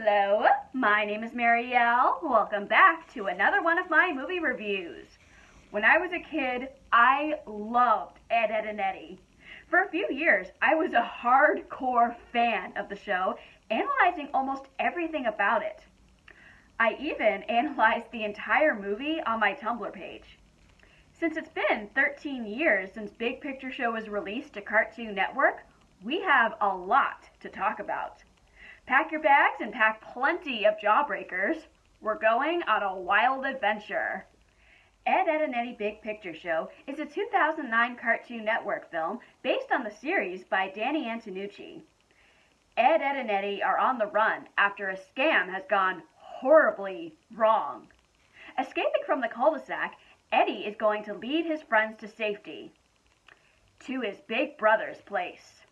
Hello, my name is Marielle. Welcome back to another one of my movie reviews. When I was a kid, I loved Ed, Edd n Eddy. For a few years, I was a hardcore fan of the show, analyzing almost everything about it. I even analyzed the entire movie on my Tumblr page. Since it's been 13 years since Big Picture Show was released to Cartoon Network, we have a lot to talk about. Pack your bags and pack plenty of jawbreakers. We're going on a wild adventure. Ed, Edd n Eddy Big Picture Show is a 2009 Cartoon Network film based on the series by Danny Antonucci. Ed, Edd n Eddy are on the run after a scam has gone horribly wrong. Escaping from the cul-de-sac, Eddie is going to lead his friends to safety, to his big brother's place.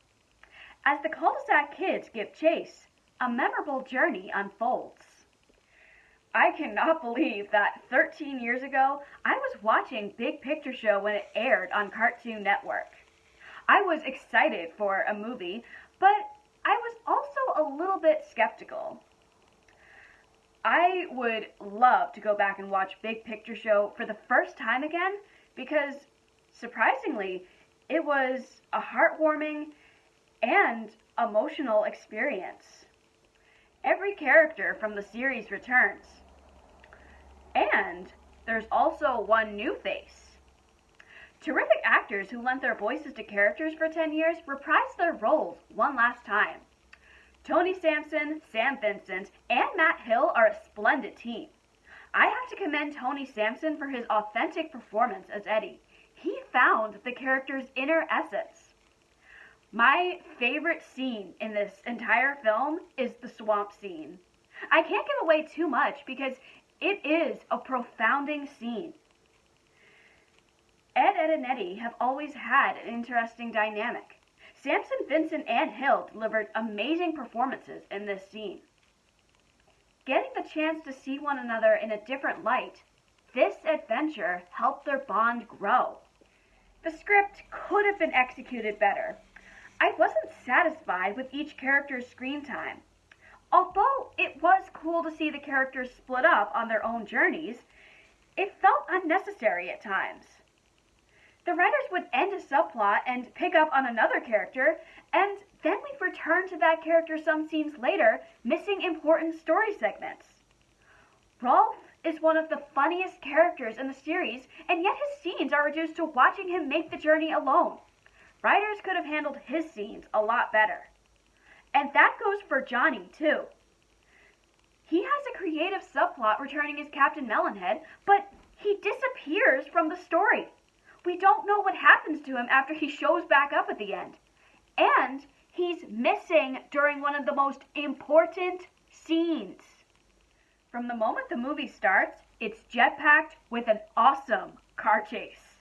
As the cul-de-sac kids give chase, a memorable journey unfolds. I cannot believe that 13 years ago, I was watching Big Picture Show when it aired on Cartoon Network. I was excited for a movie, but I was also a little bit skeptical. I would love to go back and watch Big Picture Show for the first time again because, surprisingly, it was a heartwarming and emotional experience. Every character from the series returns. And there's also one new face. Terrific actors who lent their voices to characters for 10 years reprised their roles one last time. Tony Sampson, Sam Vincent, and Matt Hill are a splendid team. I have to commend Tony Sampson for his authentic performance as Eddie. He found the character's inner essence. My favorite scene in this entire film is the swamp scene. I can't give away too much because it is a profounding scene. Ed, Edd n Eddy have always had an interesting dynamic. Sampson, Vincent, and Hill delivered amazing performances in this scene. Getting the chance to see one another in a different light, this adventure helped their bond grow. The script could have been executed better. I wasn't satisfied with each character's screen time. Although it was cool to see the characters split up on their own journeys, it felt unnecessary at times. The writers would end a subplot and pick up on another character, and then we'd return to that character some scenes later, missing important story segments. Rolf is one of the funniest characters in the series, and yet his scenes are reduced to watching him make the journey alone. Writers could have handled his scenes a lot better. And that goes for Johnny, too. He has a creative subplot returning as Captain Melonhead, but he disappears from the story. We don't know what happens to him after he shows back up at the end. And he's missing during one of the most important scenes. From the moment the movie starts, it's jet-packed with an awesome car chase.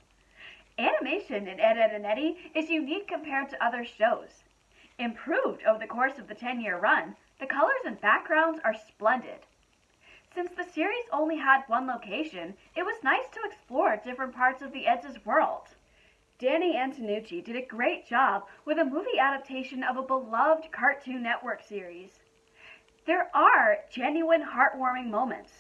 Animation in Ed, Edd n Eddy is unique compared to other shows. Improved over the course of the 10-year run, the colors and backgrounds are splendid. Since the series only had one location, it was nice to explore different parts of the Eds' world. Danny Antonucci did a great job with a movie adaptation of a beloved Cartoon Network series. There are genuine heartwarming moments.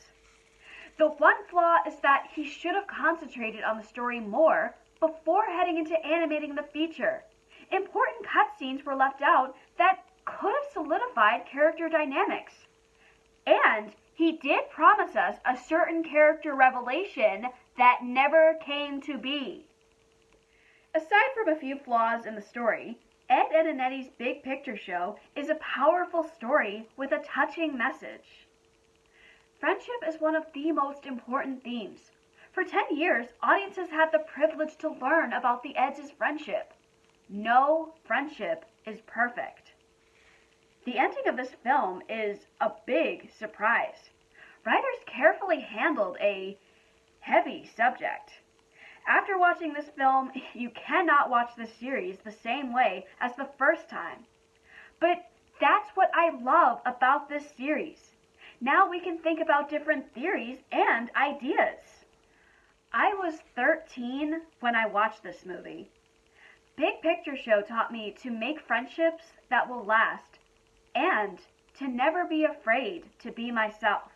The one flaw is that he should have concentrated on the story more before heading into animating the feature. Important cutscenes were left out that could have solidified character dynamics. And he did promise us a certain character revelation that never came to be. Aside from a few flaws in the story, Ed, Edd n Eddy's Big Picture Show is a powerful story with a touching message. Friendship is one of the most important themes. For 10 years, audiences had the privilege to learn about the Eds' friendship. No friendship is perfect. The ending of this film is a big surprise. Writers carefully handled a heavy subject. After watching this film, you cannot watch this series the same way as the first time. But that's what I love about this series. Now we can think about different theories and ideas. I was 13 when I watched this movie. Big Picture Show taught me to make friendships that will last and to never be afraid to be myself.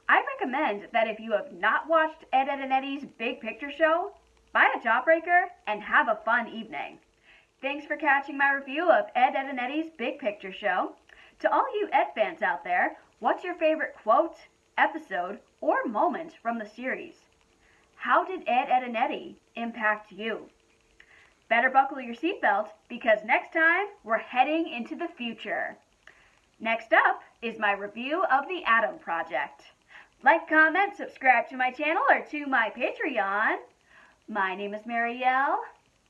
I recommend that if you have not watched Ed, Edd and Eddy's Big Picture Show, buy a Jawbreaker and have a fun evening. Thanks for catching my review of Ed, Edd and Eddy's Big Picture Show. To all you Ed fans out there, what's your favorite quote, episode, or moment from the series? How did Ed, Edd and Eddy impact you? Better buckle your seatbelt because next time we're heading into the future. Next up is my review of The Atom Project. Like, comment, subscribe to my channel or to my Patreon. My name is Marielle,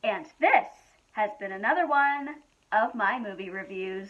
and this has been another one of my movie reviews.